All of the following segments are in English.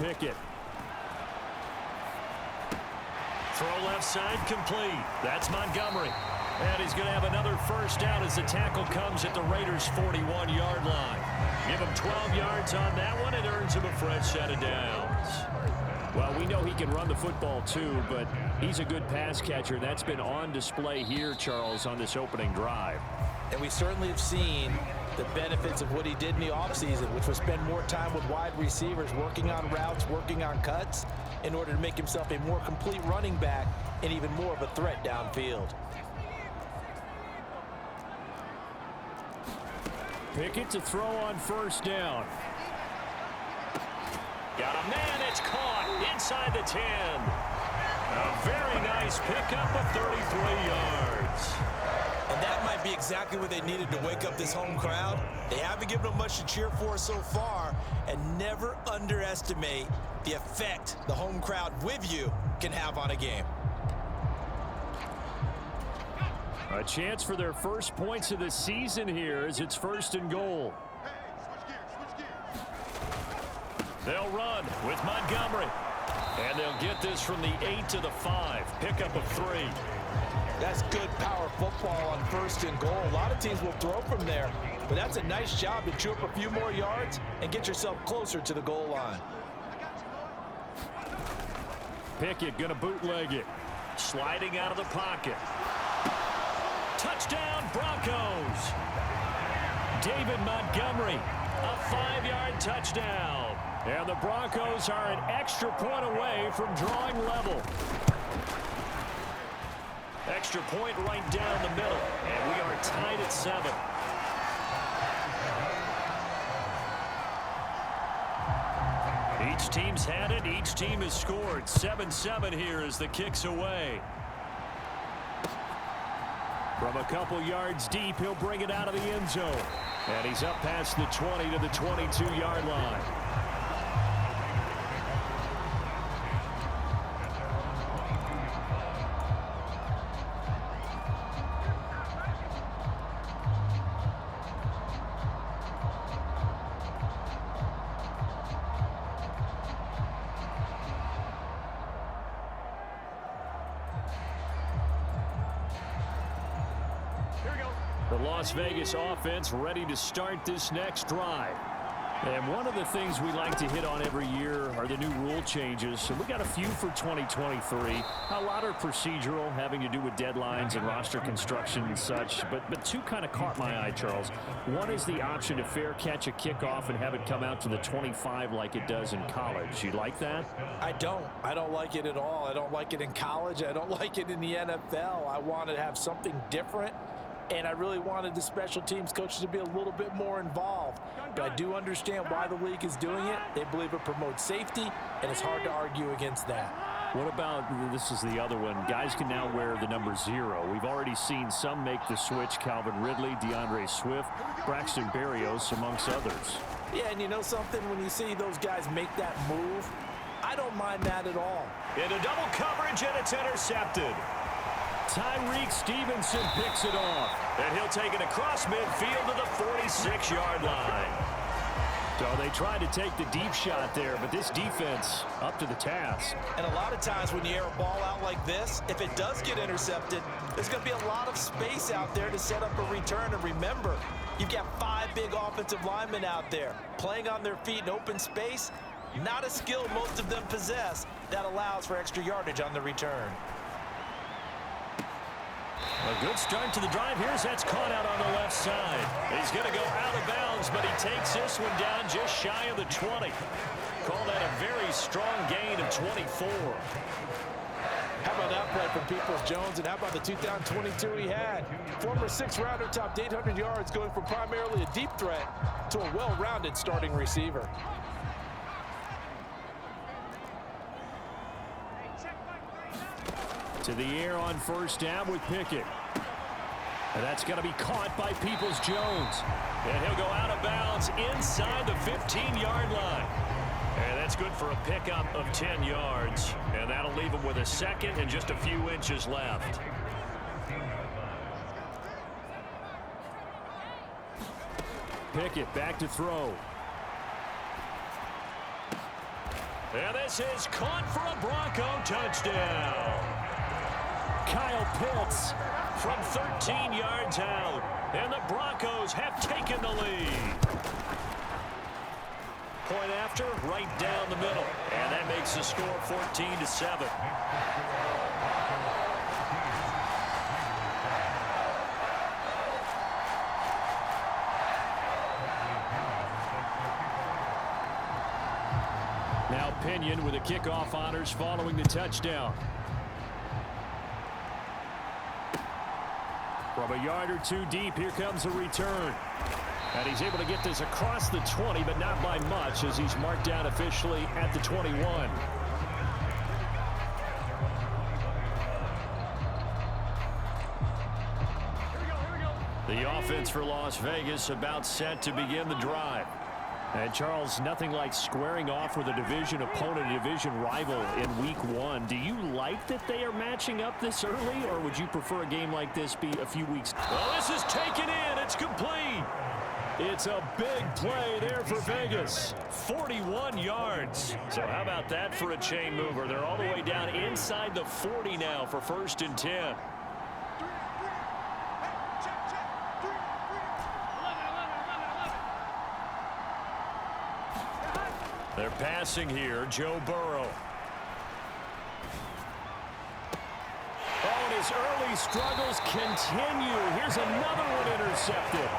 Pickett. Throw left side complete. That's Montgomery. And he's going to have another first down as the tackle comes at the Raiders' 41-yard line. Give him 12 yards on that one and earns him a fresh set of downs. Well, we know he can run the football too, but he's a good pass catcher. That's been on display here, Charles, on this opening drive. And we certainly have seen the benefits of what he did in the offseason, which was spend more time with wide receivers, working on routes, working on cuts, in order to make himself a more complete running back and even more of a threat downfield. Pickett to throw on first down. Got a man, it's caught inside the 10. A very nice pickup of 33 yards. And that might be exactly what they needed to wake up this home crowd. They haven't given them much to cheer for so far, and never underestimate the effect the home crowd with you can have on a game. A chance for their first points of the season here as it's 1st and goal. They'll run with Montgomery. And they'll get this from the 8 to the 5. Pickup of 3. That's good power football on 1st and goal. A lot of teams will throw from there, but that's a nice job to chew up a few more yards and get yourself closer to the goal line. Pickett going to bootleg it. Sliding out of the pocket. Touchdown, Broncos. David Montgomery, a 5-yard touchdown. And the Broncos are an extra point away from drawing level. Extra point right down the middle. And we are tied at 7. Each team's had it. Each team has scored. 7-7 here as the kick's away. From a couple yards deep, he'll bring it out of the end zone. And he's up past the 20 to the 22-yard line. The Las Vegas offense ready to start this next drive. And one of the things we like to hit on every year are the new rule changes. So we got a few for 2023. A lot are procedural, having to do with deadlines and roster construction and such. But two kind of caught my eye, Charles. One is the option to fair catch a kickoff and have it come out to the 25 like it does in college. You like that? I don't like it at all. I don't like it in college. I don't like it in the NFL. I want to have something different. And I really wanted the special teams coaches to be a little bit more involved. But I do understand why the league is doing it. They believe it promotes safety, and it's hard to argue against that. What about, this is the other one, guys can now wear the number 0. We've already seen some make the switch. Calvin Ridley, DeAndre Swift, Braxton Berrios, amongst others. Yeah, and you know something? When you see those guys make that move, I don't mind that at all. Into double coverage, and it's intercepted. Tyreek Stevenson picks it off, and he'll take it across midfield to the 46-yard line. So they tried to take the deep shot there, but this defense up to the task. And a lot of times when you air a ball out like this, if it does get intercepted, there's going to be a lot of space out there to set up a return. And remember, you've got 5 big offensive linemen out there playing on their feet in open space. Not a skill most of them possess that allows for extra yardage on the return. A good start to the drive. That's caught out on the left side. He's going to go out of bounds, but he takes this one down just shy of the 20. Call that a very strong gain of 24. How about that play from Peoples-Jones, and how about the 2022 he had? Former 6th-rounder topped 800 yards, going from primarily a deep threat to a well-rounded starting receiver. To the air on first down with Pickett. And that's going to be caught by Peoples-Jones. And he'll go out of bounds inside the 15-yard line. And that's good for a pickup of 10 yards. And that'll leave him with a second and just a few inches left. Pickett back to throw. And this is caught for a Bronco touchdown. Kyle Pitts from 13 yards out. And the Broncos have taken the lead. Point after, right down the middle. And that makes the score 14-7. Now Pinion with the kickoff honors following the touchdown. From a yard or two deep, here comes a return. And he's able to get this across the 20, but not by much, as he's marked down officially at the 21. The offense for Las Vegas about set to begin the drive. And Charles, nothing like squaring off with a division opponent, a division rival in week 1. Do you like that they are matching up this early, or would you prefer a game like this be a few weeks? Well, this is taken in. It's complete. It's a big play there for Vegas. 41 yards. So how about that for a chain mover? They're all the way down inside the 40 now for 1st and 10. They're passing here, Joe Burrow. Oh, and his early struggles continue. Here's another one intercepted.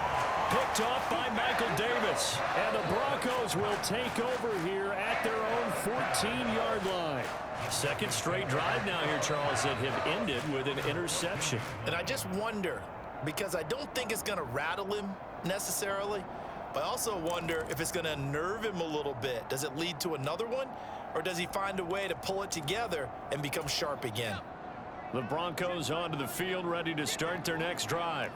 Picked off by Michael Davis. And the Broncos will take over here at their own 14-yard line. Second straight drive now here, Charles, that have ended with an interception. And I just wonder, because I don't think it's going to rattle him necessarily, but I also wonder if it's going to unnerve him a little bit. Does it lead to another one, or does he find a way to pull it together and become sharp again? The Broncos onto the field, ready to start their next drive.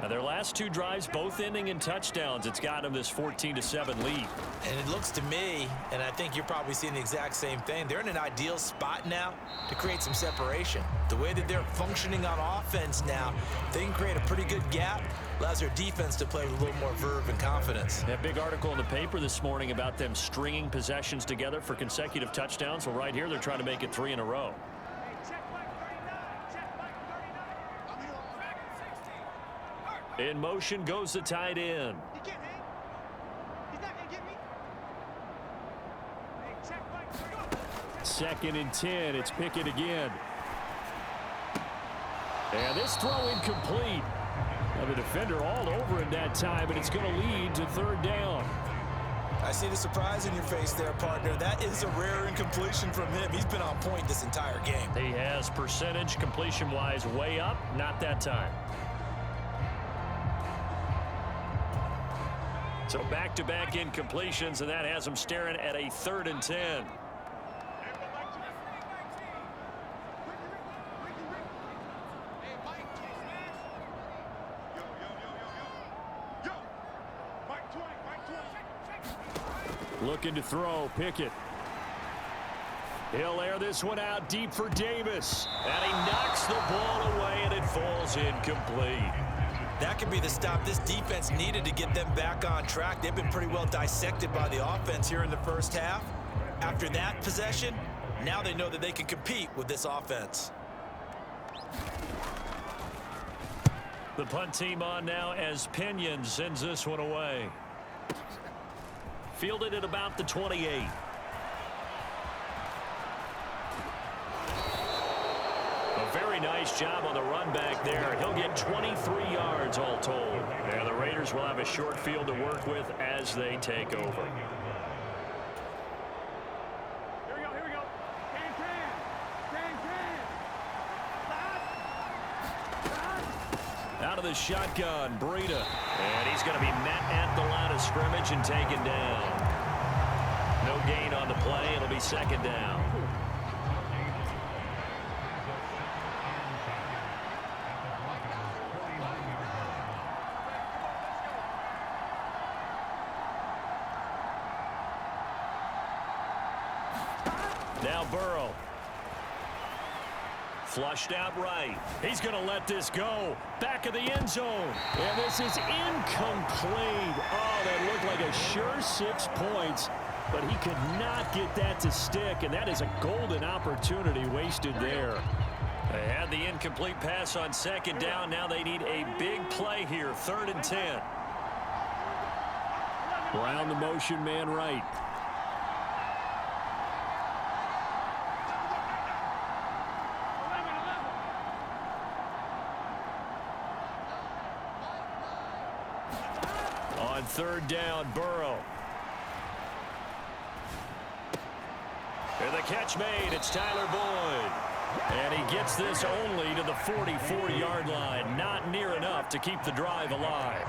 Now, their last 2 drives, both ending in touchdowns. It's got them this 14-7 lead. And it looks to me, and I think you're probably seeing the exact same thing, they're in an ideal spot now to create some separation. The way that they're functioning on offense now, they can create a pretty good gap, allows their defense to play with a little more verve and confidence. That big article in the paper this morning about them stringing possessions together for consecutive touchdowns. Well, right here, they're trying to make it 3 in a row. In motion goes the tight end. Second and 10. It's Pickett again. And this throw incomplete. Now the defender all over him that time, and it's going to lead to 3rd down. I see the surprise in your face there, partner. That is a rare incompletion from him. He's been on point this entire game. He has percentage completion-wise way up. Not that time. So back-to-back incompletions, and that has him staring at a 3rd and 10. Looking to throw, Pickett. He'll air this one out deep for Davis. And he knocks the ball away, and it falls incomplete. That could be the stop this defense needed to get them back on track. They've been pretty well dissected by the offense here in the first half. After that possession, now they know that they can compete with this offense. The punt team on now as Pinion sends this one away. Fielded at about the 28. A very nice job on the run back there. He'll get 23 yards all told. And the Raiders will have a short field to work with as they take over. Here we go. Out of the shotgun, Breida. And he's going to be met at the line of scrimmage and taken down. No gain on the play. It'll be 2nd down. Now Burrow. Flushed out right. He's going to let this go. Back of the end zone. And this is incomplete. Oh, that looked like a sure 6 points. but he could not get that to stick, and that is a golden opportunity wasted there. They had the incomplete pass on second down. Now they need a big play here, 3rd and 10. Brown the motion man right. On 3rd down, Burrow. And the catch made. It's Tyler Boyd. And he gets this only to the 44-yard line. Not near enough to keep the drive alive.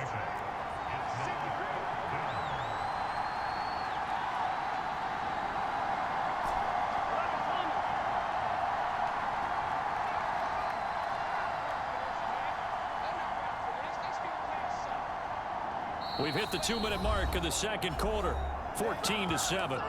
We've hit the 2-minute mark of the second quarter. 14-7.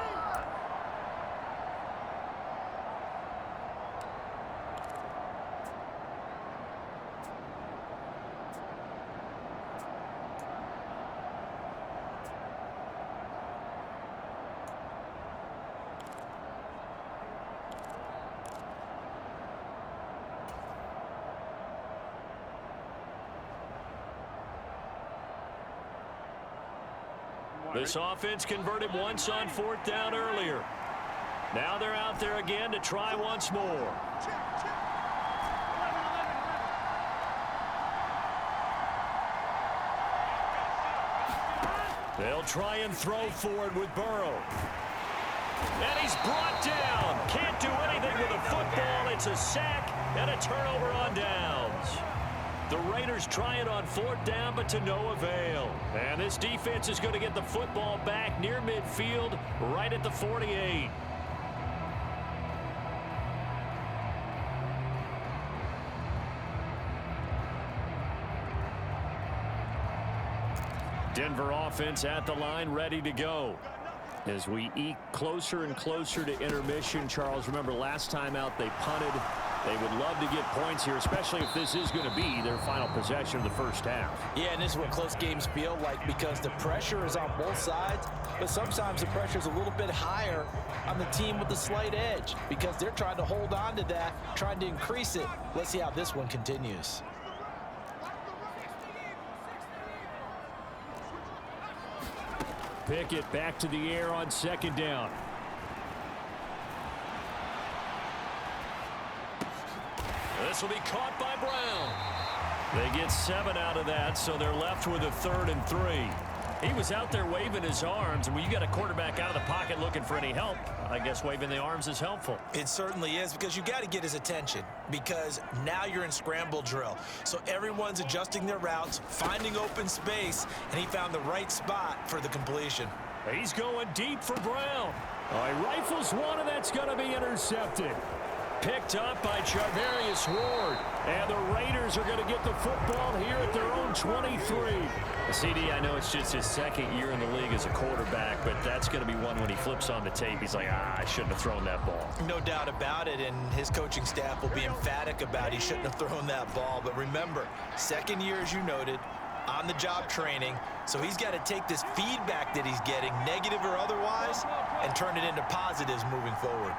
This offense converted once on 4th down earlier. Now they're out there again to try once more. They'll try and throw forward with Burrow. And he's brought down. Can't do anything with a football. It's a sack and a turnover on downs. The Raiders try it on 4th down, but to no avail. And this defense is going to get the football back near midfield, right at the 48. Denver offense at the line, ready to go. As we eke closer and closer to intermission, Charles, remember last time out they punted. They would love to get points here, especially if this is going to be their final possession of the first half. Yeah, and this is what close games feel like because the pressure is on both sides, but sometimes the pressure is a little bit higher on the team with the slight edge because they're trying to hold on to that, trying to increase it. Let's see how this one continues. Pickett back to the air on 2nd down. This will be caught by Brown. They get 7 out of that, so they're left with a 3rd and 3. He was out there waving his arms, and when you got a quarterback out of the pocket looking for any help, I guess waving the arms is helpful. It certainly is because you got to get his attention because now you're in scramble drill. So everyone's adjusting their routes, finding open space, and he found the right spot for the completion. He's going deep for Brown. All right, rifles one, and that's going to be intercepted. Picked up by Charvarius Ward. And the Raiders are going to get the football here at their own 23. CD, I know it's just his 2nd year in the league as a quarterback, but that's going to be one when he flips on the tape. He's like, I shouldn't have thrown that ball. No doubt about it, and his coaching staff will be emphatic about he shouldn't have thrown that ball. But remember, 2nd year, as you noted, on-the-job training, so he's got to take this feedback that he's getting, negative or otherwise, and turn it into positives moving forward.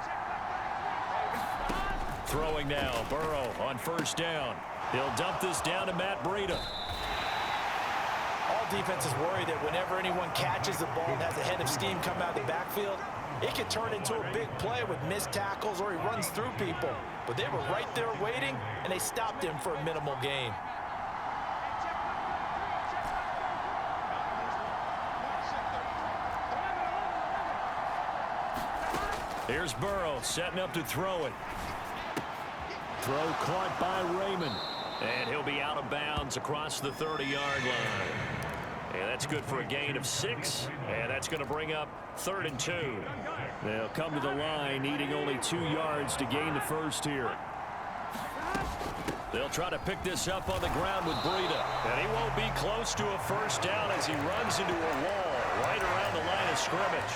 Throwing now, Burrow on 1st down. He'll dump this down to Matt Breida. All defenses worry that whenever anyone catches the ball and has a head of steam come out of the backfield, it could turn into a big play with missed tackles or he runs through people. But they were right there waiting, and they stopped him for a minimal gain. Here's Burrow setting up to throw it. Throw caught by Raymond. And he'll be out of bounds across the 30-yard line. And that's good for a gain of 6. And that's going to bring up 3rd and 2. They'll come to the line needing only 2 yards to gain the first here. They'll try to pick this up on the ground with Breida. And he won't be close to a first down as he runs into a wall right around the line of scrimmage.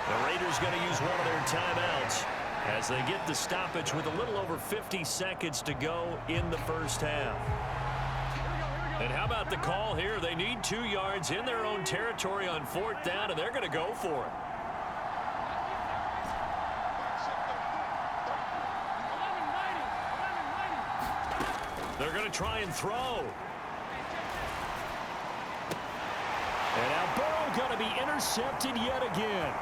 The Raiders going to use one of their timeouts as they get the stoppage with a little over 50 seconds to go in the first half. And how about the call here? They need 2 yards in their own territory on 4th down, and they're going to go for it. They're going to try and throw. And now Burrow going to be intercepted yet again.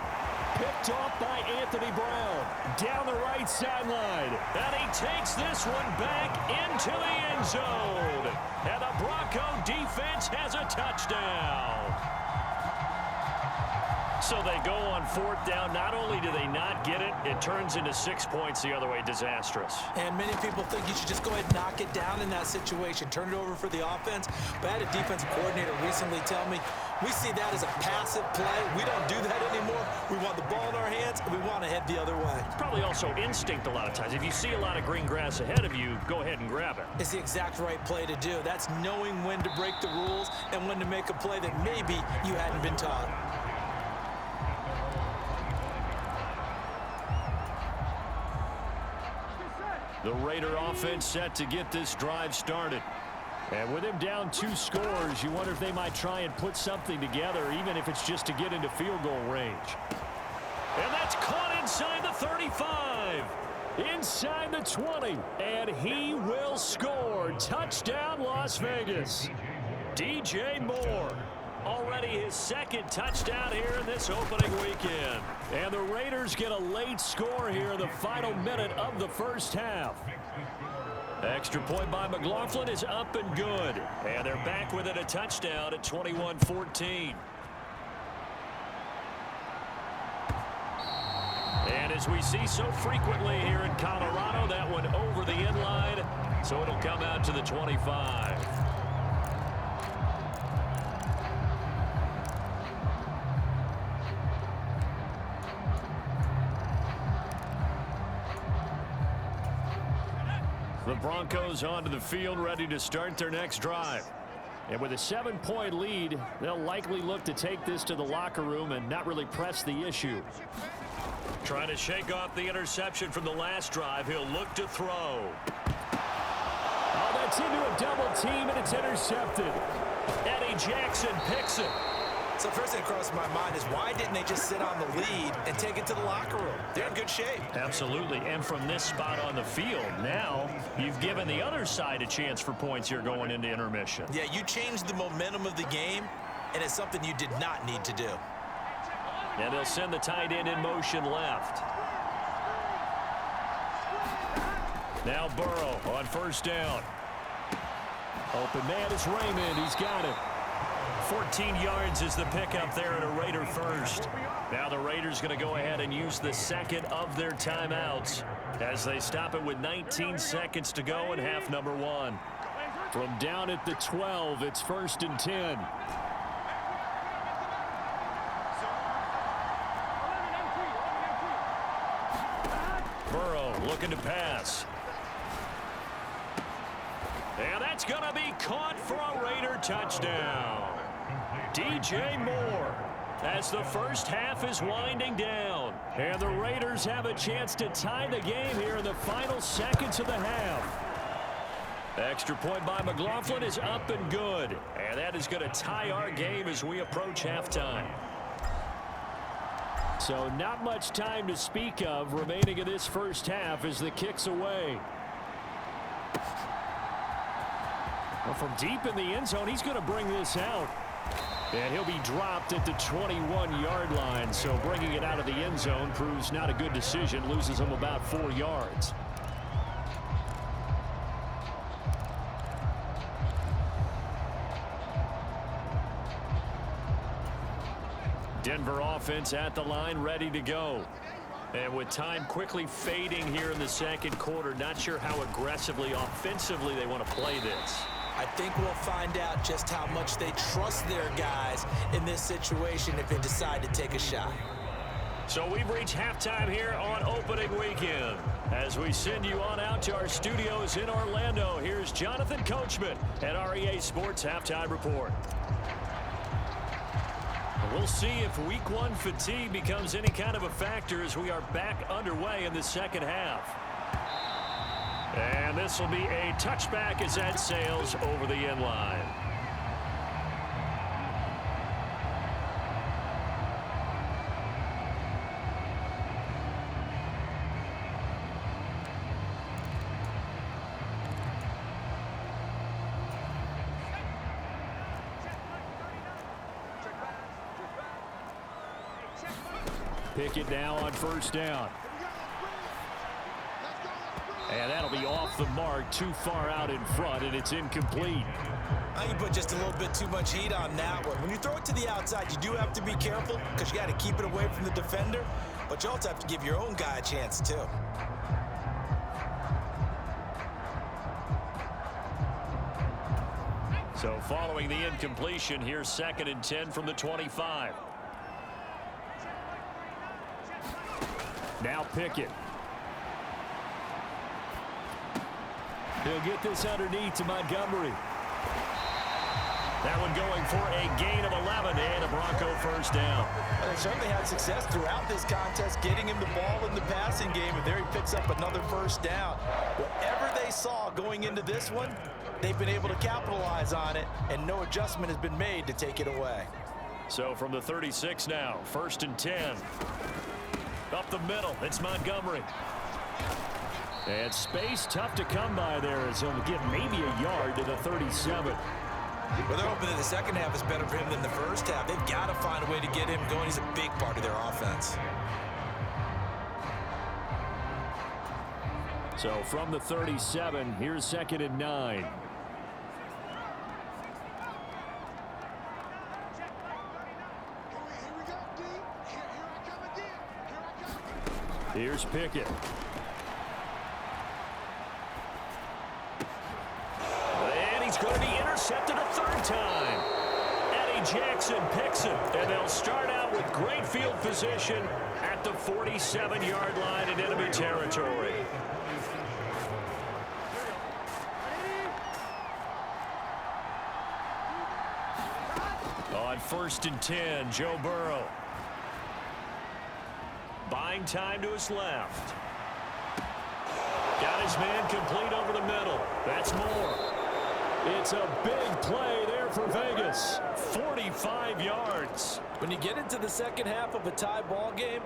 Picked off by Anthony Brown. Down the right sideline. And he takes this one back into the end zone. And the Bronco defense has a touchdown. So they go on fourth down. Not only do they not get it, it turns into 6 points the other way. Disastrous. And many people think you should just go ahead and knock it down in that situation. Turn it over for the offense. But I had a defensive coordinator recently tell me, we see that as a passive play. We don't do that anymore. We want the ball in our hands, and we want to head the other way. It's probably also instinct a lot of times. If you see a lot of green grass ahead of you, go ahead and grab it. It's the exact right play to do. That's knowing when to break the rules and when to make a play that maybe you hadn't been taught. The Raider offense set to get this drive started. And with him down 2 scores, you wonder if they might try and put something together, even if it's just to get into field goal range. And that's caught inside the 35. Inside the 20. And he will score. Touchdown, Las Vegas. DJ Moore. Already his second touchdown here in this opening weekend. And the Raiders get a late score here in the final minute of the first half. Extra point by McLaughlin is up and good. And they're back within a touchdown at 21-14. And as we see so frequently here in Colorado, that one over the end line. So it'll come out to the 25. The Broncos onto the field, ready to start their next drive. And with a 7-point lead, they'll likely look to take this to the locker room and not really press the issue. Trying to shake off the interception from the last drive. He'll look to throw. Oh, that's into a double team, and it's intercepted. Eddie Jackson picks it. So first thing that crossed my mind is why didn't they just sit on the lead and take it to the locker room? They're in good shape. Absolutely. And from this spot on the field, now you've given the other side a chance for points here going into intermission. Yeah, you changed the momentum of the game, and it's something you did not need to do. And they'll send the tight end in motion left. Now Burrow on first down. Open man is Raymond. He's got it. 14 yards is the pickup there at a Raider first. Now the Raiders going to go ahead and use the second of their timeouts as they stop it with 19 seconds to go in half number 1. From down at the 12, it's 1st and 10. Burrow looking to pass. And that's going to be caught for a Raider touchdown. DJ Moore as the first half is winding down. And the Raiders have a chance to tie the game here in the final seconds of the half. Extra point by McLaughlin is up and good. And that is going to tie our game as we approach halftime. So not much time to speak of remaining in this first half as the kick's away. Well, from deep in the end zone, he's going to bring this out. And he'll be dropped at the 21-yard line. So bringing it out of the end zone proves not a good decision. Loses him about 4 yards. Denver offense at the line, ready to go. And with time quickly fading here in the second quarter, not sure how aggressively, offensively they want to play this. I think we'll find out just how much they trust their guys in this situation if they decide to take a shot. So we've reached halftime here on opening weekend. As we send you on out to our studios in Orlando, here's Jonathan Coachman at REA Sports Halftime Report. We'll see if week 1 fatigue becomes any kind of a factor as we are back underway in the second half. And this will be a touchback as that sails over the end line. Pickett now on first down. And that'll be off the mark, too far out in front, and it's incomplete. You put just a little bit too much heat on that one. When you throw it to the outside, you do have to be careful because you got to keep it away from the defender, but you also have to give your own guy a chance too. So following the incompletion, here's 2nd and 10 from the 25. Now Pickett. He'll get this underneath to Montgomery. That one going for a gain of 11 and a Bronco first down. Well, they certainly had success throughout this contest getting him the ball in the passing game, and there he picks up another first down. Whatever they saw going into this one, they've been able to capitalize on it, and no adjustment has been made to take it away. So from the 36 now, 1st and 10. Up the middle, it's Montgomery. And space tough to come by there as he'll get maybe a yard to the 37. Well, they're hoping that the second half is better for him than the first half. They've got to find a way to get him going. He's a big part of their offense. So from the 37, here's 2nd and 9. Here's Pickett. And he's going to be intercepted a 3rd time. Eddie Jackson picks it, and they'll start out with great field position at the 47-yard line in enemy territory. On 1st and 10, Joe Burrow. Buying time to his left. Got his man complete over the middle. That's more. It's a big play there for Vegas. 45 yards. When you get into the second half of a tie ball game,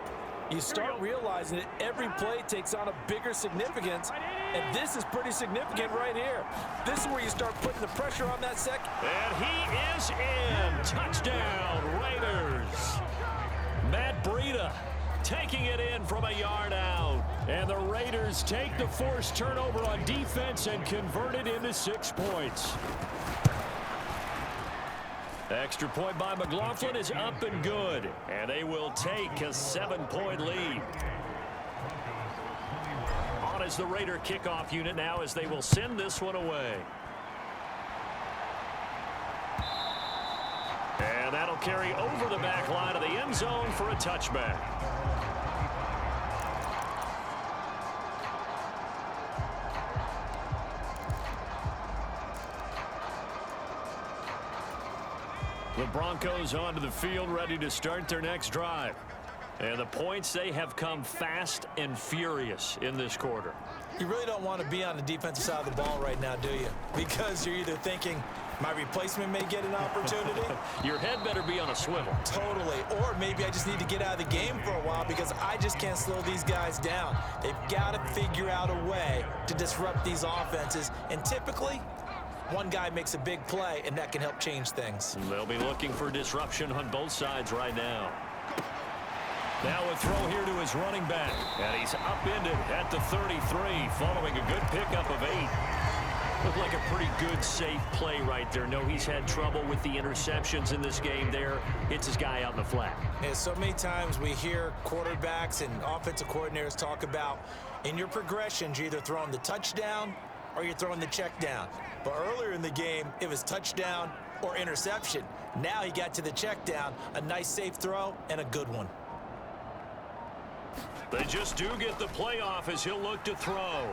you start realizing that every play takes on a bigger significance, and this is pretty significant right here. This is where you start putting the pressure on that second. And he is in. Touchdown, Raiders. Matt Breida taking it in from a yard out. And the Raiders take the forced turnover on defense and convert it into 6 points. Extra point by McLaughlin is up and good. And they will take a 7-point lead. On is the Raider kickoff unit now as they will send this one away. And that'll carry over the back line of the end zone for a touchback. The Broncos onto the field ready to start their next drive. And the points, they have come fast and furious in this quarter. You really don't want to be on the defensive side of the ball right now, do you? Because you're either thinking, my replacement may get an opportunity. Your head better be on a swivel. Totally. Or maybe I just need to get out of the game for a while because I just can't slow these guys down. They've got to figure out a way to disrupt these offenses. And typically, one guy makes a big play, and that can help change things. They'll be looking for disruption on both sides right now. Now a throw here to his running back. And he's upended at the 33 following a good pickup of 8. Looked like a pretty good, safe play right there. No, he's had trouble with the interceptions in this game there. Hits his guy out in the flat. Yeah, so many times we hear quarterbacks and offensive coordinators talk about in your progressions, you're either throwing the touchdown or you're throwing the check down. But earlier in the game, it was touchdown or interception. Now he got to the check down, a nice safe throw and a good one. They just do get the play off as he'll look to throw.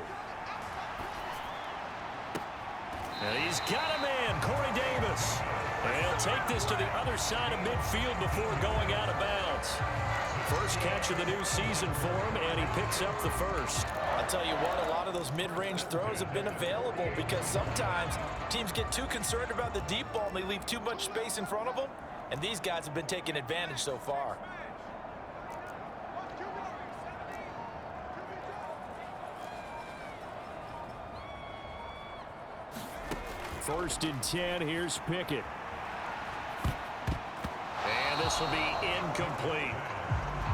And he's got a man, Corey Davis. And he'll take this to the other side of midfield before going out of bounds. First catch of the new season for him, and he picks up the first. I'll tell you what, a lot of those mid-range throws have been available because sometimes teams get too concerned about the deep ball and they leave too much space in front of them, and these guys have been taking advantage so far. First and 10, here's Pickett. And this will be incomplete.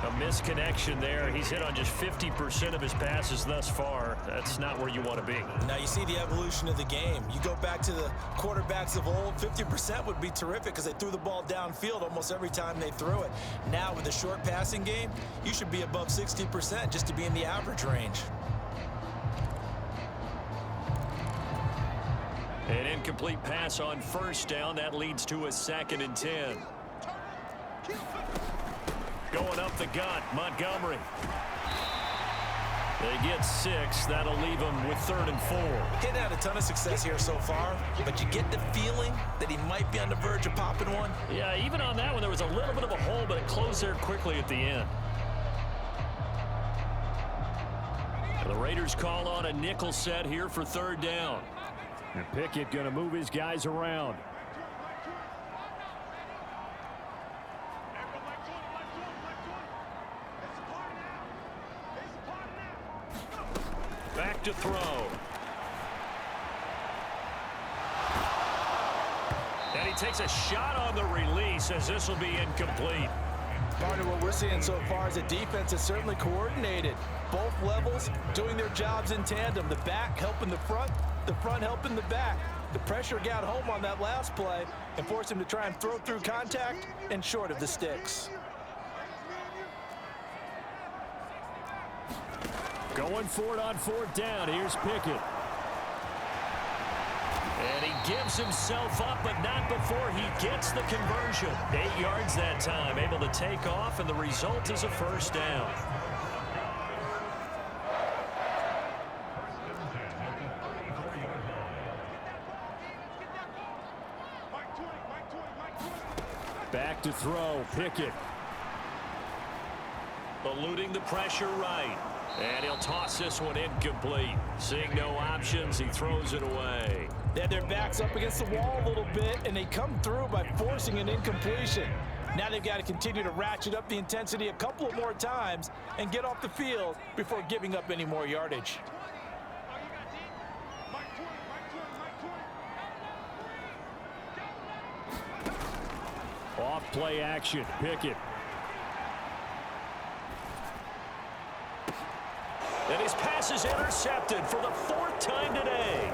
A misconnection there. He's hit on just 50% of his passes thus far. That's not where you want to be. Now you see the evolution of the game. You go back to the quarterbacks of old, 50% would be terrific because they threw the ball downfield almost every time they threw it. Now with the short passing game, you should be above 60% just to be in the average range. An incomplete pass on first down. That leads to a 2nd and 10. Going up the gut, Montgomery. They get 6. That'll leave them with 3rd and 4. He hasn't had a ton of success here so far, but you get the feeling that he might be on the verge of popping one. Yeah, even on that one, there was a little bit of a hole, but it closed there quickly at the end. The Raiders call on a nickel set here for 3rd down. And Pickett going to move his guys around. Back to throw. And he takes a shot on the release as this will be incomplete. Partner, what we're seeing so far is a defense that's certainly coordinated. Both levels doing their jobs in tandem. The back helping the front helping the back. The pressure got home on that last play and forced him to try and throw through contact and short of the sticks. Going for it on 4th down. Here's Pickett. And he gives himself up, but not before he gets the conversion. 8 yards that time, able to take off, and the result is a 1st down. Back to throw, Pickett. Eluding the pressure right. And he'll toss this one incomplete. Seeing no options, he throws it away. They had their backs up against the wall a little bit, and they come through by forcing an incompletion. Now they've got to continue to ratchet up the intensity a couple of more times and get off the field before giving up any more yardage. Off play action, Pickett. And his pass is intercepted for the 4th time today.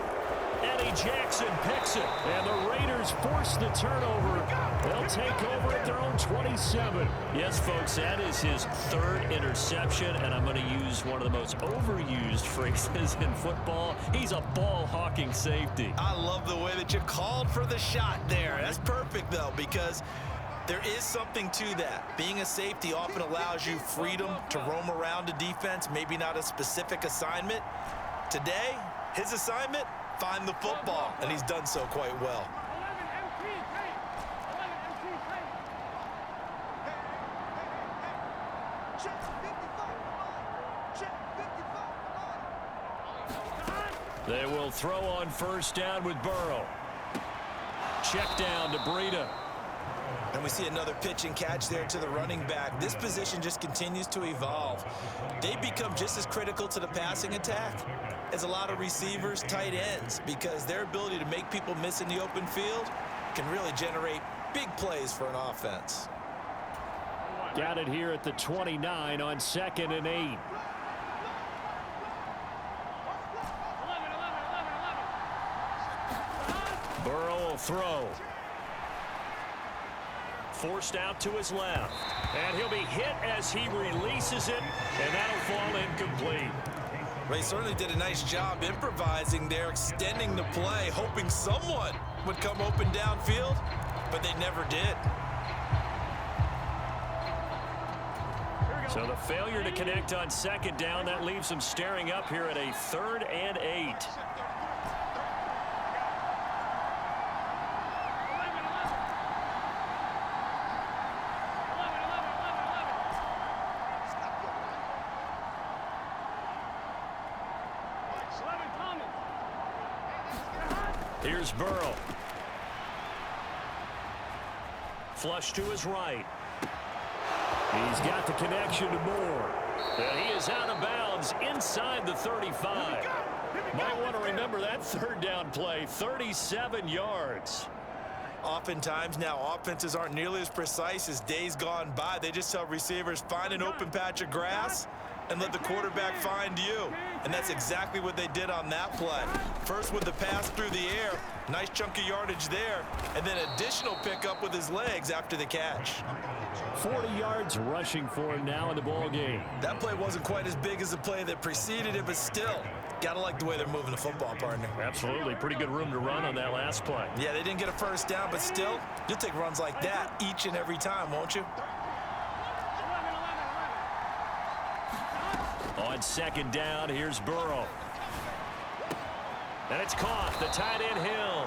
Eddie Jackson picks it, and the Raiders force the turnover. They'll take over at their own 27. Yes, folks, that is his 3rd interception, and I'm going to use one of the most overused phrases in football. He's a ball-hawking safety. I love the way that you called for the shot there. That's perfect, though, because there is something to that. Being a safety often allows you freedom to roam around a defense, maybe not a specific assignment. Today, his assignment, find the football, and he's done so quite well. They will throw on 1st down with Burrow. Check down to Breida. And we see another pitch and catch there to the running back. This position just continues to evolve. They become just as critical to the passing attack as a lot of receivers, tight ends, because their ability to make people miss in the open field can really generate big plays for an offense. Got it here at the 29 on 2nd and 8. Burrow will throw. Forced out to his left. And he'll be hit as he releases it, and that'll fall incomplete. Ray certainly did a nice job improvising there, extending the play, hoping someone would come open downfield, but they never did. So the failure to connect on 2nd down, that leaves them staring up here at a 3rd and 8. Here's Burrow. Flush to his right. He's got the connection to Moore. And he is out of bounds inside the 35. Might want to remember that 3rd down play, 37 yards. Oftentimes now, offenses aren't nearly as precise as days gone by. They just tell receivers, find an open patch of grass and let the quarterback find you. And that's exactly what they did on that play. First with the pass through the air, nice chunk of yardage there, and then additional pickup with his legs after the catch. 40 yards rushing for him now in the ball game. That play wasn't quite as big as the play that preceded it, but still, gotta like the way they're moving the football, partner. Absolutely. Pretty good room to run on that last play. Yeah, they didn't get a first down, but still, you'll take runs like that each and every time, won't you? On second down, here's Burrow. And it's caught. The tight end Hill.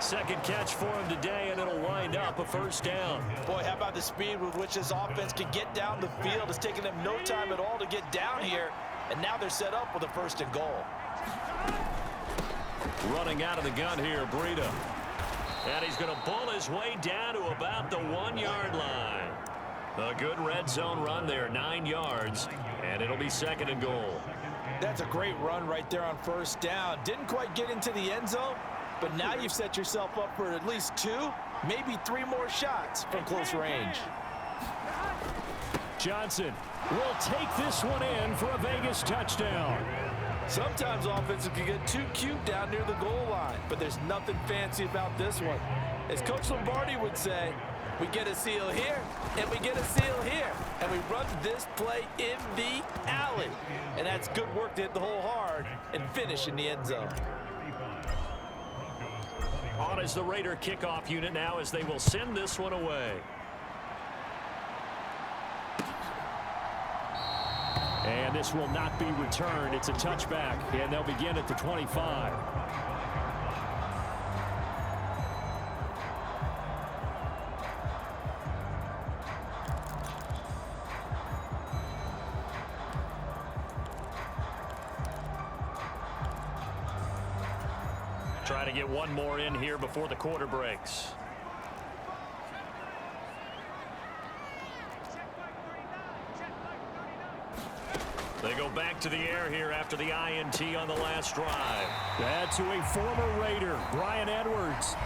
Second catch for him today, and it'll wind up a first down. Boy, how about the speed with which this offense can get down the field? It's taken them no time at all to get down here, and now they're set up with a first and goal. Running out of the gun here, Breida. And he's going to bull his way down to about the 1-yard line. A good red zone run there, 9 yards, and it'll be second and goal. That's a great run right there on first down. Didn't quite get into the end zone, but now you've set yourself up for at least 2, maybe 3 more shots from close range. Johnson will take this one in for a Vegas touchdown. Sometimes offenses can get too cute down near the goal line, but there's nothing fancy about this one. As Coach Lombardi would say, we get a seal here, and we get a seal here, and we run this play in the alley. And that's good work to hit the hole hard and finish in the end zone. On is the Raider kickoff unit now as they will send this one away. And this will not be returned. It's a touchback, and they'll begin at the 25. Try to get one more in here before the quarter breaks. They go back to the air here after the INT on the last drive. That to a former Raider, Brian Edwards.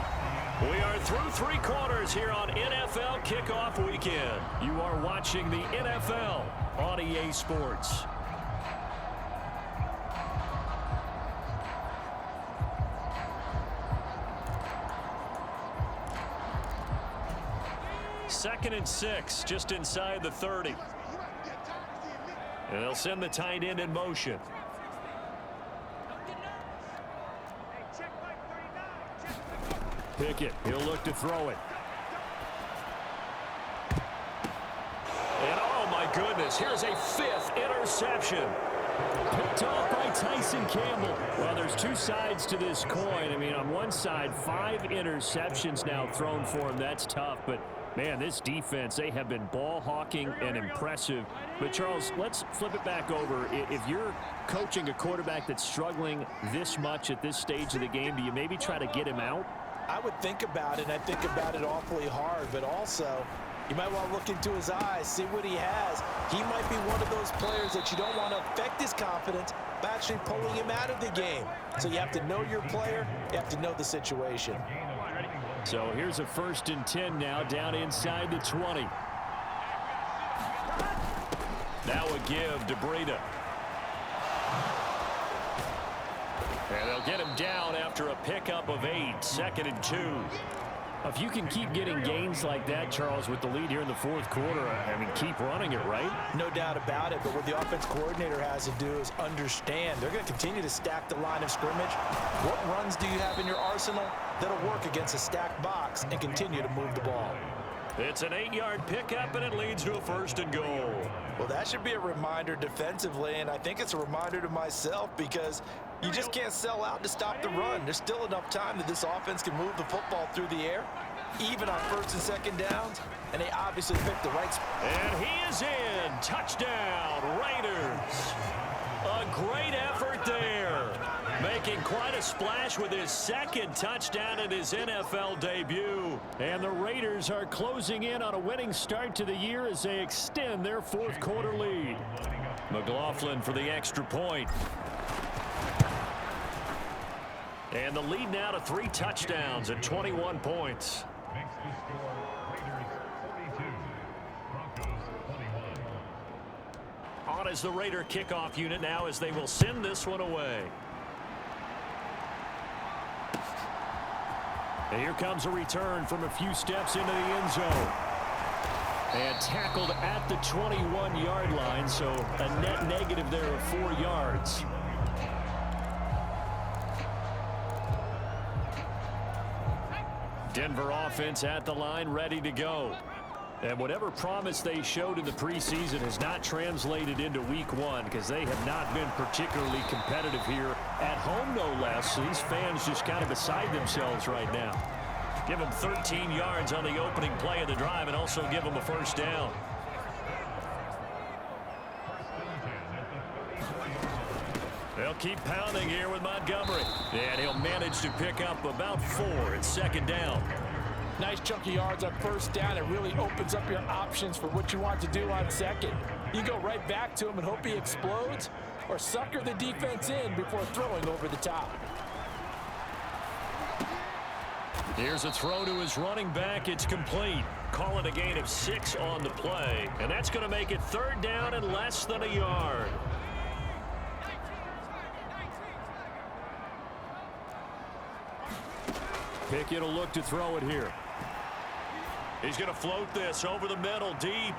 We are through 3 quarters here on NFL Kickoff Weekend. You are watching the NFL on EA Sports. Second and 6, just inside the 30. And they'll send the tight end in motion. Pickett, he'll look to throw it. And oh my goodness, here's a 5th interception. Picked off by Tyson Campbell. Well, there's 2 sides to this coin. I mean, on one side, 5 interceptions now thrown for him. That's tough, but man, this defense, they have been ball hawking and impressive. But, Charles, let's flip it back over. If you're coaching a quarterback that's struggling this much at this stage of the game, do you maybe try to get him out? I would think about it, and I think about it awfully hard, but also you might want to look into his eyes, see what he has. He might be one of those players that you don't want to affect his confidence by actually pulling him out of the game. So you have to know your player. You have to know the situation. So here's a 1st and 10 now down inside the 20. Now a give to Breida. And they'll get him down after a pickup of 8. 2nd and 2. If you can keep getting gains like that, Charles, with the lead here in the 4th quarter, I mean, keep running it, right? No doubt about it, but what the offense coordinator has to do is understand they're going to continue to stack the line of scrimmage. What runs do you have in your arsenal that'll work against a stacked box and continue to move the ball? It's an 8-yard pickup, and it leads to a 1st and goal. Well, that should be a reminder defensively, and I think it's a reminder to myself because you just can't sell out to stop the run. There's still enough time that this offense can move the football through the air, even on 1st and 2nd downs, and they obviously picked the right spot. And he is in. Touchdown, Raiders. A great effort there. Making quite a splash with his 2nd touchdown in his NFL debut. And the Raiders are closing in on a winning start to the year as they extend their 4th quarter lead. McLaughlin for the extra point. And the lead now to 3 touchdowns at 21 points. Makes the score Raiders 42, Broncos 21. On is the Raider kickoff unit now as they will send this one away. And here comes a return from a few steps into the end zone. And tackled at the 21-yard line, so a net negative there of 4 yards. Denver offense at the line, ready to go. And whatever promise they showed in the preseason has not translated into week 1 because they have not been particularly competitive here at home, no less. So these fans just kind of beside themselves right now. Give them 13 yards on the opening play of the drive and also give them a first down. They'll keep pounding here with Montgomery. And he'll manage to pick up about 4 at second down. Nice chunk of yards on first down. It really opens up your options for what you want to do on second. You go right back to him and hope he explodes, or sucker the defense in before throwing over the top. Here's a throw to his running back. It's complete. Call it a gain of 6 on the play. And that's going to make it 3rd down and less than a yard. Pickett will look to throw it here. He's going to float this over the middle deep.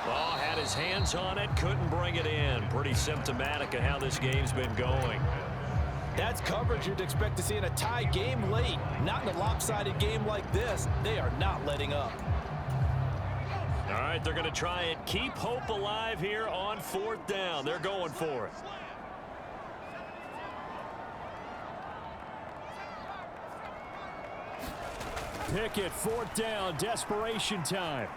Oh, had his hands on it, couldn't bring it in. Pretty symptomatic of how this game's been going. That's coverage you'd expect to see in a tie game late. Not in a lopsided game like this. They are not letting up. All right, they're going to try and keep hope alive here on 4th down. They're going for it. Pickett, 4th down, desperation time.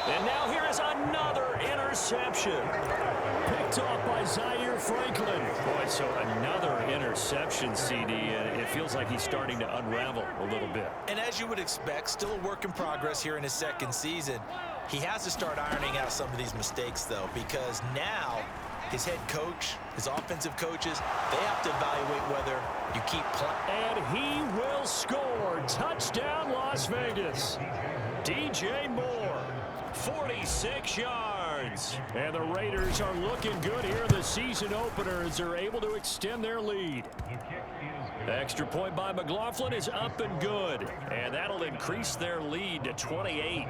And now here is another interception. Picked off by Zaire Franklin. Boy, so another interception, CD, and it feels like he's starting to unravel a little bit. And as you would expect, still a work in progress here in his 2nd season. He has to start ironing out some of these mistakes, though, because now his head coach, his offensive coaches, they have to evaluate whether you keep playing. And he will score. Touchdown, Las Vegas. DJ Moore, 46 yards. And the Raiders are looking good here in the season opener as they're able to extend their lead. Extra point by McLaughlin is up and good. And that'll increase their lead to 28.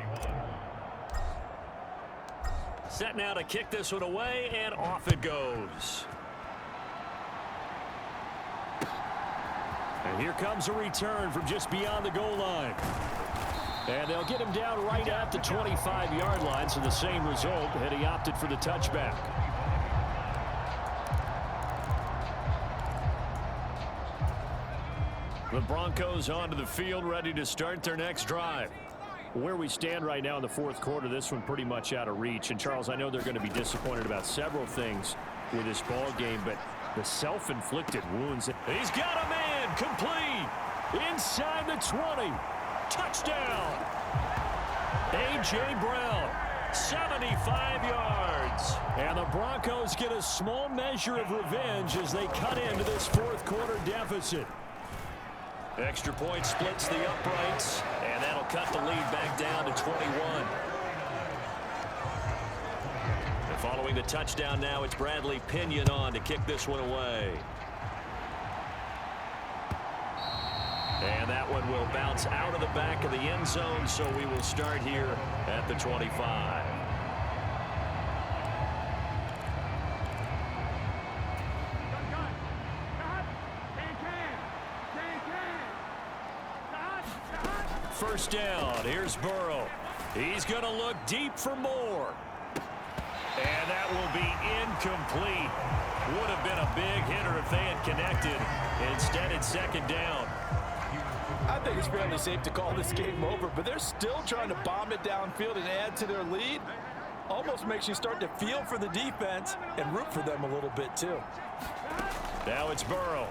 Set now to kick this one away, and off it goes. And here comes a return from just beyond the goal line. And they'll get him down right at the 25-yard line, so the same result had he opted for the touchback. The Broncos onto the field, ready to start their next drive. Where we stand right now in the 4th quarter, this one pretty much out of reach. And, Charles, I know they're going to be disappointed about several things with this ball game, but the self-inflicted wounds. He's got a man complete inside the 20. Touchdown. A.J. Brown, 75 yards. And the Broncos get a small measure of revenge as they cut into this 4th quarter deficit. Extra point splits the uprights, and that'll cut the lead back down to 21. And following the touchdown now, it's Bradley Pinion on to kick this one away. And that one will bounce out of the back of the end zone, so we will start here at the 25. First down. Here's Burrow. He's going to look deep for Moore. And that will be incomplete. Would have been a big hitter if they had connected. Instead, it's 2nd down. I think it's fairly safe to call this game over, but they're still trying to bomb it downfield and add to their lead. Almost makes you start to feel for the defense and root for them a little bit, too. Now it's Burrow.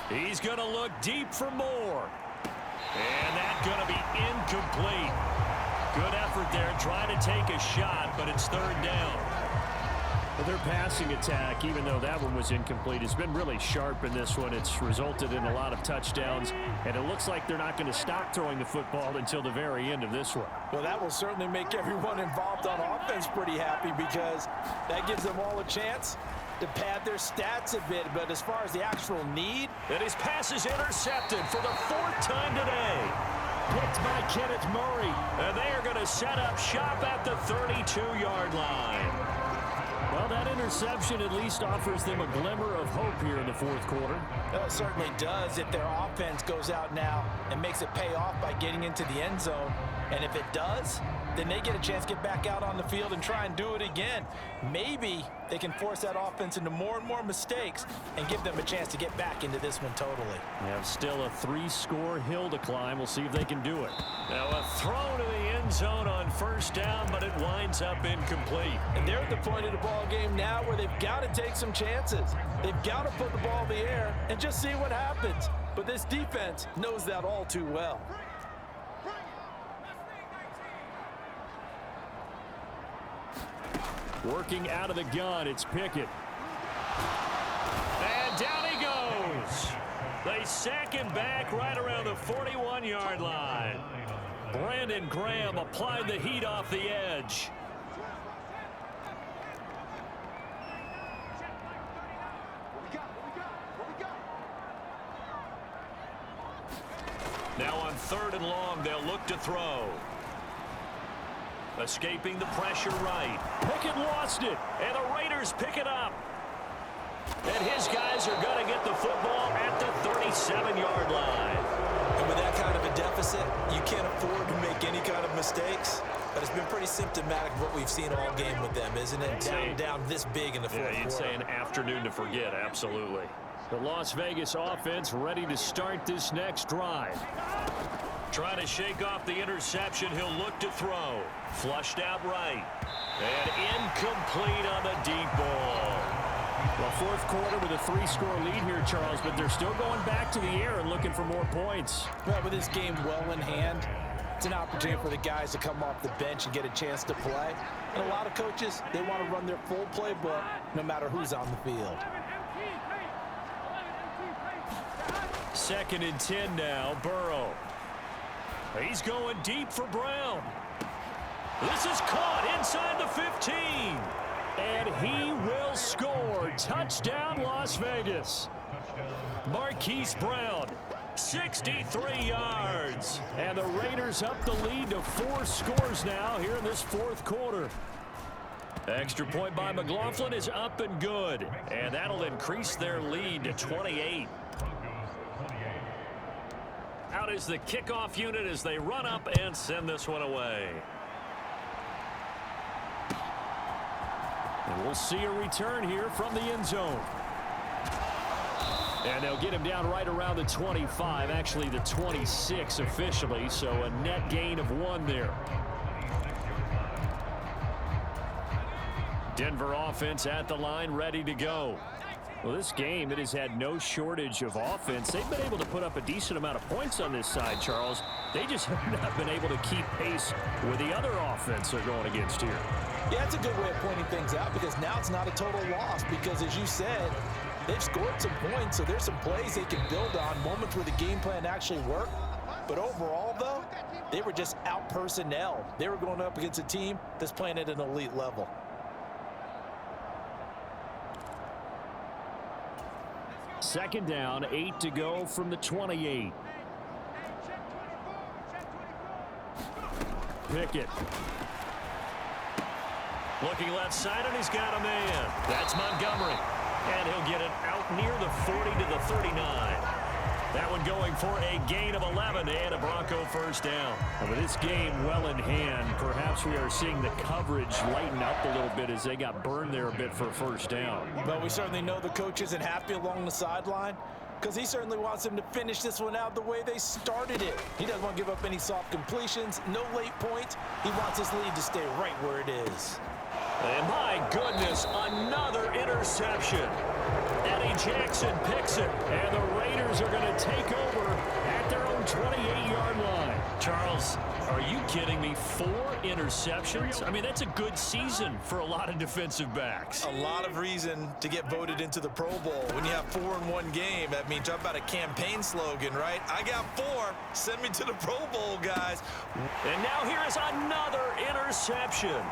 He's going to look deep for Moore. And that's going to be incomplete. Good effort there trying to take a shot, but it's 3rd down. Well, their passing attack, even though that one was incomplete, has been really sharp in this one. It's resulted in a lot of touchdowns, and it looks like they're not going to stop throwing the football until the very end of this one. Well, that will certainly make everyone involved on offense pretty happy because that gives them all a chance to pad their stats a bit. But as far as the actual need, and his pass is intercepted for the 4th time today. Picked by Kenneth Murray. And they are going to set up shop at the 32-yard line. Well, that interception at least offers them a glimmer of hope here in the 4th quarter. It certainly does if their offense goes out now and makes it pay off by getting into the end zone. And if it does, then they get a chance to get back out on the field and try and do it again. Maybe they can force that offense into more and more mistakes and give them a chance to get back into this one totally. They have still a 3-score hill to climb. We'll see if they can do it. Now a throw to the end zone on 1st down, but it winds up incomplete. And they're at the point of the ball game now where they've got to take some chances. They've got to put the ball in the air and just see what happens. But this defense knows that all too well. Working out of the gun, it's Pickett. And down he goes. They sack him back right around the 41-yard line. Brandon Graham applied the heat off the edge. Now on 3rd and long, they'll look to throw. Escaping the pressure right. Pickett lost it. And the Raiders pick it up. And his guys are going to get the football at the 37-yard line. And with that kind of a deficit, you can't afford to make any kind of mistakes. But it's been pretty symptomatic of what we've seen all game with them, isn't it? Down this big in the 4th quarter. Yeah, you'd say an afternoon to forget, absolutely. The Las Vegas offense ready to start this next drive. Trying to shake off the interception. He'll look to throw. Flushed out right. And incomplete on the deep ball. Well, 4th quarter with a 3-score lead here, Charles, but they're still going back to the air and looking for more points. Well, with this game well in hand, it's an opportunity for the guys to come off the bench and get a chance to play. And a lot of coaches, they want to run their full playbook no matter who's on the field. 2nd and 10 now, Burrow. He's going deep for Brown. This is caught inside the 15. And he will score. Touchdown, Las Vegas. Marquise Brown, 63 yards. And the Raiders up the lead to 4 scores now here in this 4th quarter. Extra point by McLaughlin is up and good. And that'll increase their lead to 28. Out is the kickoff unit as they run up and send this one away. And we'll see a return here from the end zone. And they'll get him down right around the 25, actually the 26 officially, so a net gain of 1 there. Denver offense at the line, ready to go. Well, this game, it has had no shortage of offense. They've been able to put up a decent amount of points on this side, Charles. They just have not been able to keep pace with the other offense they're going against here. Yeah, it's a good way of pointing things out because now it's not a total loss because, as you said, they've scored some points, so there's some plays they can build on, moments where the game plan actually worked. But overall, though, they were just out-personnel. They were going up against a team that's playing at an elite level. Second down, 8 to go from the 28. Pickett. Looking left side, and he's got a man. That's Montgomery. And he'll get it out near the 40 to the 39. That one going for a gain of 11 and a Bronco 1st down. With this game well in hand, perhaps we are seeing the coverage lighten up a little bit as they got burned there a bit for a 1st down. But we certainly know the coach isn't happy along the sideline because he certainly wants them to finish this one out the way they started it. He doesn't want to give up any soft completions, no late points. He wants his lead to stay right where it is. And my goodness, another interception. Eddie Jackson picks it. And the Raiders are going to take over at their own 28-yard line. Charles, are you kidding me? 4 interceptions? I mean, that's a good season for a lot of defensive backs. A lot of reason to get voted into the Pro Bowl. When you have 4 in one game, that means talk about a campaign slogan, right? I got 4. Send me to the Pro Bowl, guys. And now here is another interception.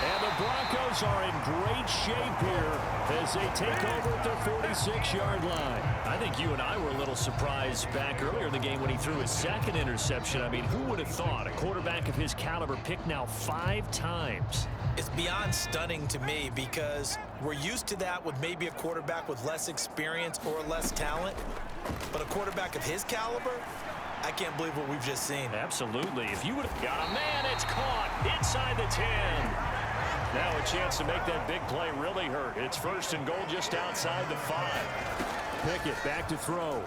And the Broncos are in great shape here as they take over at their 46-yard line. I think you and I were a little surprised back earlier in the game when he threw his second interception. I mean, who would have thought a quarterback of his caliber picked now 5 times? It's beyond stunning to me because we're used to that with maybe a quarterback with less experience or less talent. But a quarterback of his caliber, I can't believe what we've just seen. Absolutely. If you would have got a man, it's caught inside the 10. Now a chance to make that big play really hurt. It's 1st and goal just outside the 5. Pickett back to throw.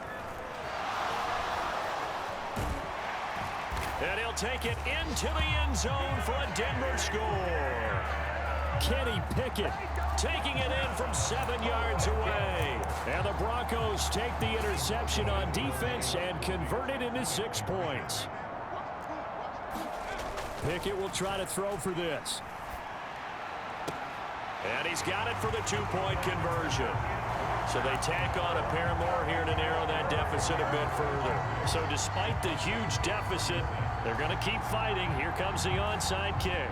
And he'll take it into the end zone for a Denver score. Kenny Pickett Taking it in from 7 yards away. And the Broncos take the interception on defense and convert it into 6 points. Pickett will try to throw for this. And he's got it for the 2-point conversion. So they tack on a pair more here to narrow that deficit a bit further. So despite the huge deficit, they're going to keep fighting. Here comes the onside kick.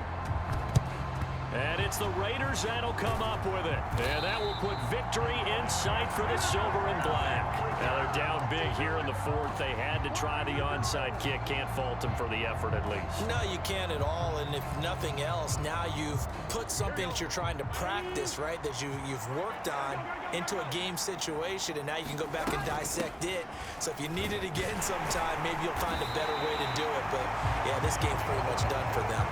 And it's the Raiders that'll come up with it. And that will put victory in sight for the silver and black. Now they're down big here in the 4th. They had to try the onside kick. Can't fault them for the effort at least. No, you can't at all. And if nothing else, now you've put something that you're trying to practice, right, that you've worked on into a game situation. And now you can go back and dissect it. So if you need it again sometime, maybe you'll find a better way to do it. But, yeah, this game's pretty much done for them.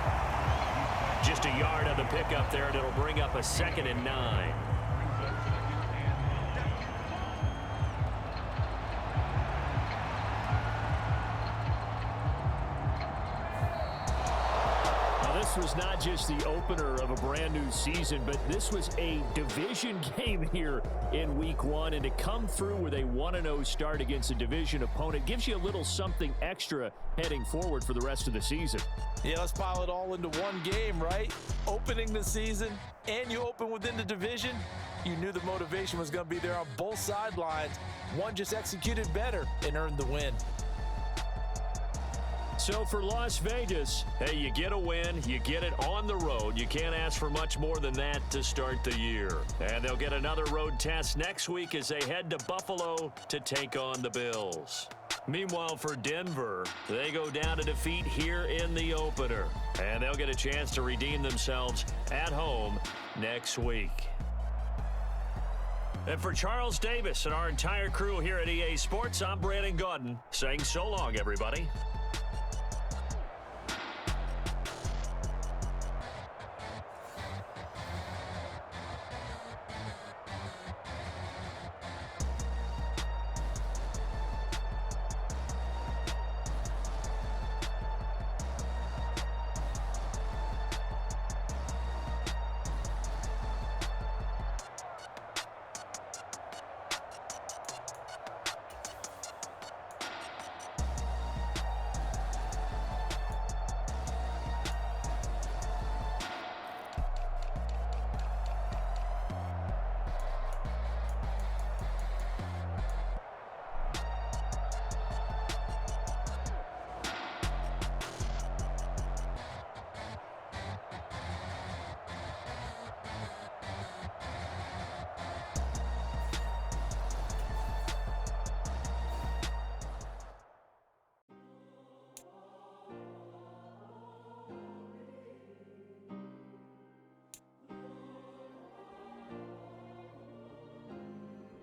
Just a yard on the pickup there, and it'll bring up a 2nd and 9. This was not just the opener of a brand new season, but this was a division game here in week 1. And to come through with a 1-0 start against a division opponent gives you a little something extra heading forward for the rest of the season. Yeah, let's pile it all into one game, right? Opening the season, and you open within the division. You knew the motivation was going to be there on both sidelines. One just executed better and earned the win. So for Las Vegas, hey, you get a win, you get it on the road. You can't ask for much more than that to start the year. And they'll get another road test next week as they head to Buffalo to take on the Bills. Meanwhile, for Denver, they go down to defeat here in the opener. And they'll get a chance to redeem themselves at home next week. And for Charles Davis and our entire crew here at EA Sports, I'm Brandon Gaudin saying so long, everybody.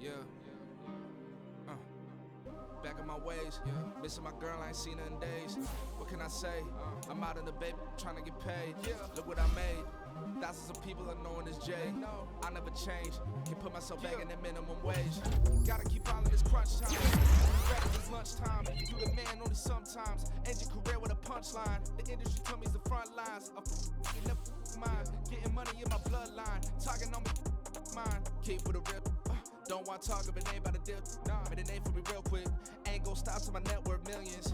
Yeah. Back in my ways. Missing my girl, I ain't seen her in days. What can I say? I'm out in the baby, trying to get paid. Look what I made. Thousands of people are knowing this Jay. I never change. Can put myself back in the minimum wage. Gotta keep following this crunch time. Rap is lunchtime. You the man only sometimes. End your career with a punchline. The industry told me it's the front lines. In the mind. Getting money in my bloodline. Talking on me. Mine. Keep with a rip. Don't want talk if it ain't about to dip. But it ain't for me real quick. Ain't gon' stop till my net worth millions.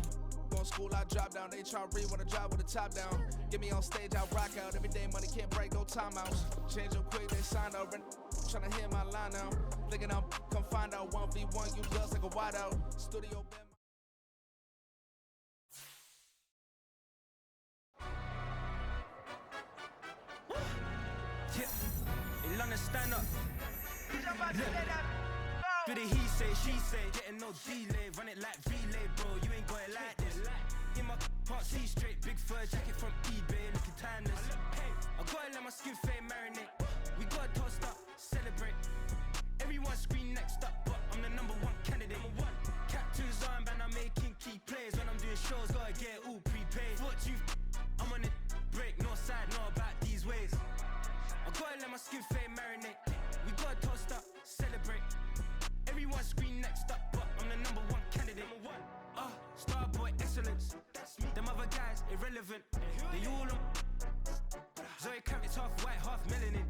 Going school, I drop down. They try to read when I drop with the top down. Get me on stage, I rock out. Every day money can't break, no timeouts. Change up quick, they sign up. Tryna hear my line now. Thinking I'm come find out 1v1, you just like a wideout. Studio been in London, stand up. Do the he say, she say, getting no delay. Run it like relay, bro, you ain't got it like this. In my part C straight, big fur jacket from eBay, looking timeless. I gotta let my skin fade marinate. We gotta toast up, celebrate. Everyone scream next up, but I'm the #1 candidate. Captain's armband, I'm making key plays. When I'm doing shows, gotta get it all prepaid. What you, I'm on it, break, no side, know about these ways. I gotta let my skin fade marinate. We gotta toast up, celebrate. Everyone scream next up, but I'm the #1 candidate. Starboy excellence. Them other guys irrelevant. They all on. Zoe Kravitz half white, half melanin.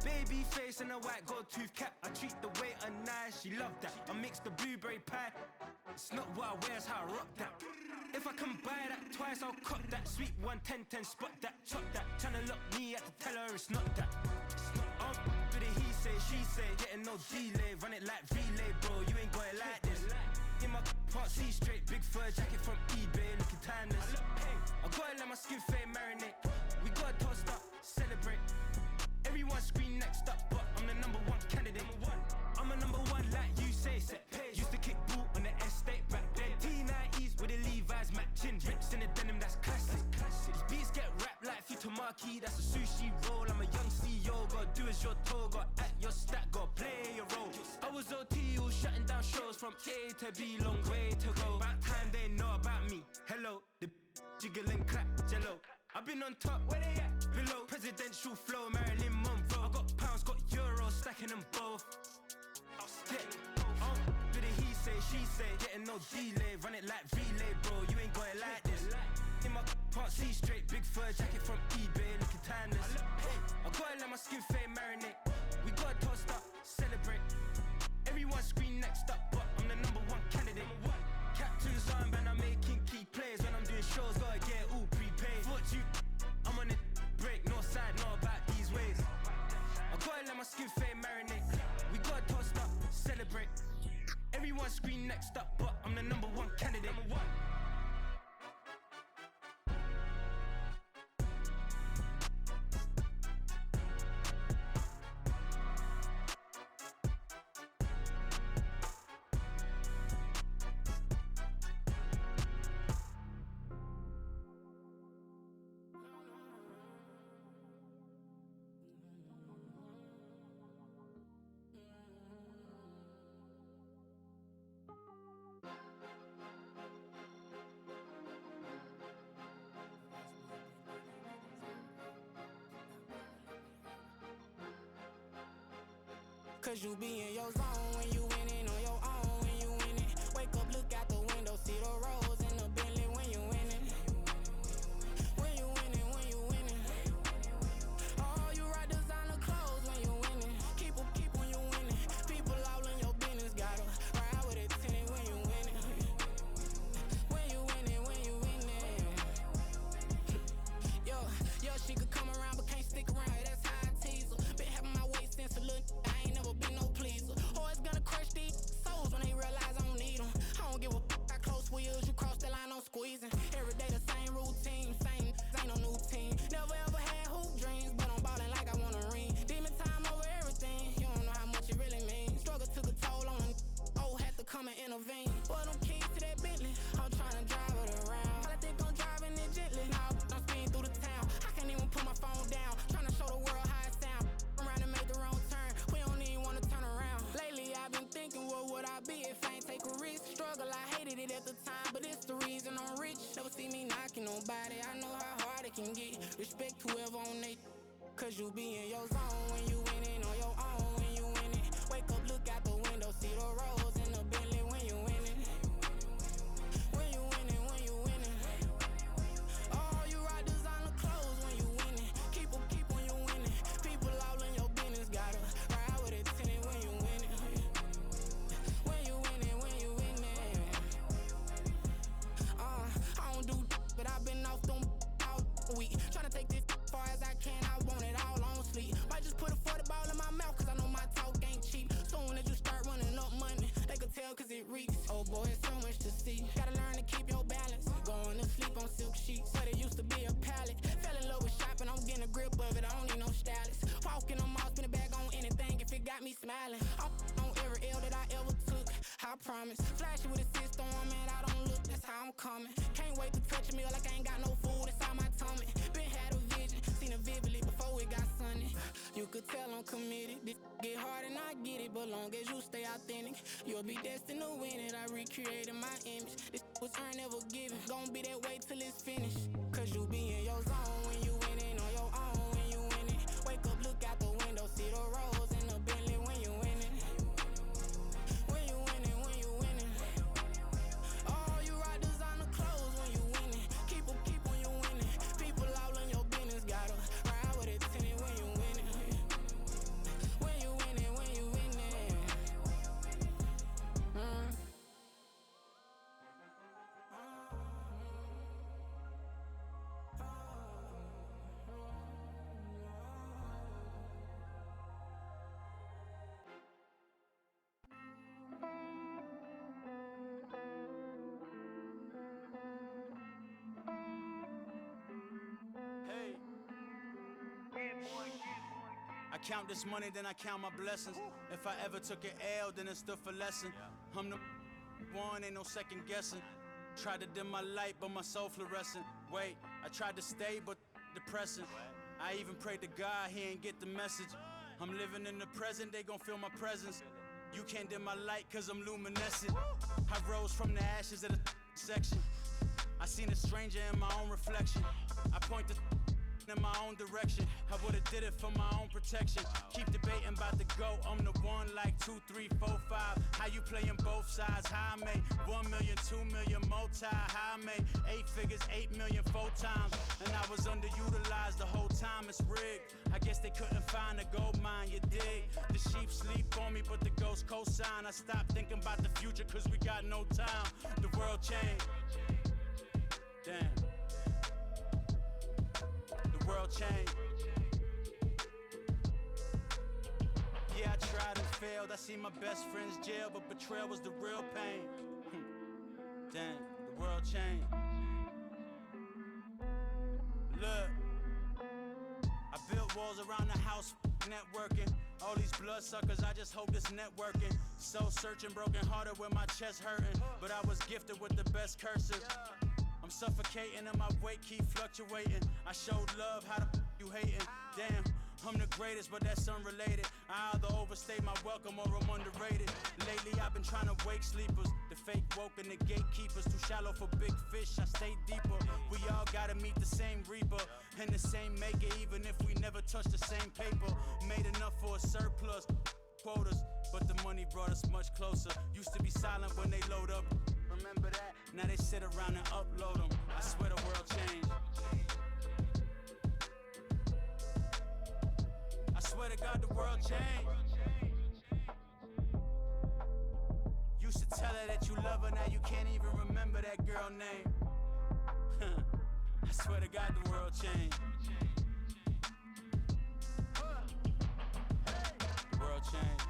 Baby face and a white gold tooth cap. I treat the waiter nice, she love that. I mix the blueberry pie. It's not what I wear, it's how I rock that. If I can buy that twice, I'll cop that. Sweet 110, spot that, chop that. Tryna lock me at the tell her it's not that. Do the he say, she say, getting no delay. Run it like relay, bro, you ain't got it like this. In my part C straight, big fur jacket from eBay, looking timeless. I gotta let my skin fade marinate. We gotta toast up, celebrate. Everyone scream next up, but I'm the #1 candidate. I'm a #1 like you say, set page. Used to kick boot on the estate back then. T90s with the Levi's matching. Rips in the denim, that's classic. These beats get wrapped like Futamaki, that's a sushi roll. I'm a young CEO, gotta do as you're told. Gotta act your stat, gotta play your role. I was OT, all shutting down shows from A to B, long way to go. About time they know about me. Hello, the jiggle and clap, jello. I've been on top, where they at? Below, presidential flow, Marilyn Monroe. I got pounds, got euros, stacking them both. Yeah, do the he say, she say, getting no delay. Run it like relay, bro, you ain't got it like this. In my part C straight, big fur jacket from eBay, looking timeless. I gotta let my skin fade marinate. We gotta toast up, celebrate. Everyone scream next up, but I'm the #1 candidate. Captain's armband, I'm making key plays. When I'm doing shows, gotta get it all prepaid. What you, I'm on it, break, no side, know about these ways. I gotta let my skin fade marinate. We gotta toast up, celebrate. Everyone scream next up, but I'm the #1 candidate. Cause you be in your zone when you winning on your own when you winning. Wake up, look out the window, see the rose in the Bentley when you winning. When you winning, when you winning. Oh, you right designer clothes when you winning. Keep when you winning. People all in your business, gotta ride with it tinted when you winning. When you winning, when you winning. Yo, she could come around but can't stick around. That's how I tease her. Been having my way since a little. I ain't never been no pleaser. Always gonna crush these souls when they realize I don't need them. I don't give a f*** how close wheels. You cross the line, I'm squeezing. Every day the same routine, same ain't no new team. Never ever had hoop dreams, but I'm ballin' like I want a ring. Demon time over everything. You don't know how much it really means. Struggle took a toll on them. Oh, had to come and intervene. Boy, them keys to that Bentley. I'm tryna drive it around. All I think I'm driving it gently. Now I'm speeding through the town. I can't even put my phone down. Tryna show the world how it sound. Around and made the wrong turn. We don't even wanna turn around. Lately I've been thinking, what would I be if I ain't take a risk? Struggle, I hated it at the time, but it's the reason I'm rich. Never see me knocking nobody. I know how hard it can get. Respect whoever on they. Cause you be in your zone when you winning on your own when you winning. Wake up, look out the window, see the rose in the Bentley when you winning. When you winning, when you winning. Oh, you right designer clothes when you winning. Keep when you winning. People all in your business, gotta ride with it tinted when you winning. freaks. Oh boy, it's so much to see. Gotta learn to keep your balance. Going to sleep on silk sheets, but it used to be a pallet. Fell in love with shopping, I'm getting a grip of it. I don't need no stylist. Walking on mouth, spin a bag on anything if it got me smiling. I'm on every L that I ever took, I promise. Flashy with a system, man, I don't look, that's how I'm coming. Can't wait to touch a meal like I ain't got no food inside my tummy. Been had a vision, seen it vividly before it got sunny. You could tell I'm committed. This get hard and I get it, but long as you stay authentic, you'll be destined to win it. I recreated my image. This was earned, never given. Gonna be that way till it's finished. Cause you be in your zone when you winning on your own when you winning. Wake up, look out the window, see the rose in the Bentley when you winning. When you winning, when you winning. Oh, you rock designer clothes when you winning. Keep when you winning. People all in your business, gotta ride with it tinted when you winning. When you winning, when you winning. Hey. I count this money, then I count my blessings. If I ever took an L, then it stood for lesson. I'm the one, ain't no second guessing. Tried to dim my light, but my soul fluorescent. Wait, I tried to stay, but depressing. I even prayed to God, he ain't get the message. I'm living in the present, they gon' feel my presence. You can't dim my light, cause I'm luminescent. I rose from the ashes of the section. I seen a stranger in my own reflection. I point the in my own direction. I would've did it for my own protection. Keep debating about the GOAT. I'm the one like 2, 3, 4, 5. How you playing both sides? How I made 1 million, 2 million, multi. How I made 8 figures, 8 million, 4 times. And I was underutilized the whole time. It's rigged. I guess they couldn't find a gold mine, you dig? The sheep sleep on me, but the ghost cosign. I stopped thinking about the future, cause we got no time. The world changed. Damn. The world changed. Yeah, I tried and failed. I seen my best friends jail, but betrayal was the real pain. Damn, the world changed. Look, I built walls around the house, networking. All these bloodsuckers, I just hope this networking. Soul searching, broken hearted with my chest hurting. But I was gifted with the best cursive. I'm suffocating and my weight keep fluctuating. I showed love, how the you hating? Damn, I'm the greatest, but that's unrelated. I either overstay my welcome or I'm underrated. Lately I've been trying to wake sleepers. The fake woke and the gatekeepers. Too shallow for big fish, I stay deeper. We all gotta meet the same reaper and the same maker, even if we never touch the same paper. Made enough for a surplus. Quotas, but the money brought us much closer. Used to be silent when they load up. Remember that? Now they sit around and upload them. I swear the world changed. I swear to God the world changed. Used to tell her that you love her, now you can't even remember that girl name. I swear to God the world changed. The world changed.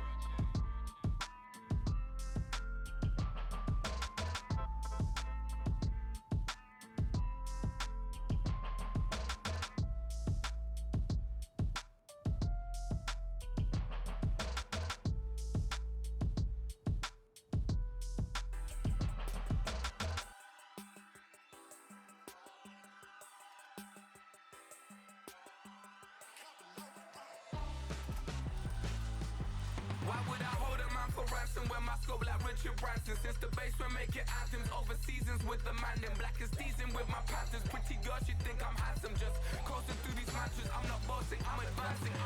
Why would I hold a man for ransom when my scope like Richard Branson? Since the basement making anthems over seasons with the man, then black is teasing with my patterns. Pretty girls, you think I'm handsome, just coasting through these matches. I'm not bossing, I'm advancing.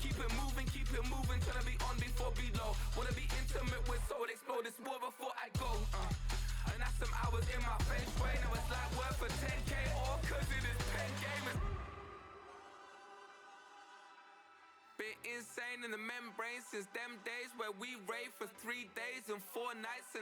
Keep it moving, tryna be on before below. Wanna be intimate with soul, explode this war before I go. And that's some hours in my feng shui. Now it's like work for 10K, all cause it is pen game. Been insane in the membrane since them days where we raved for 3 days and 4 nights and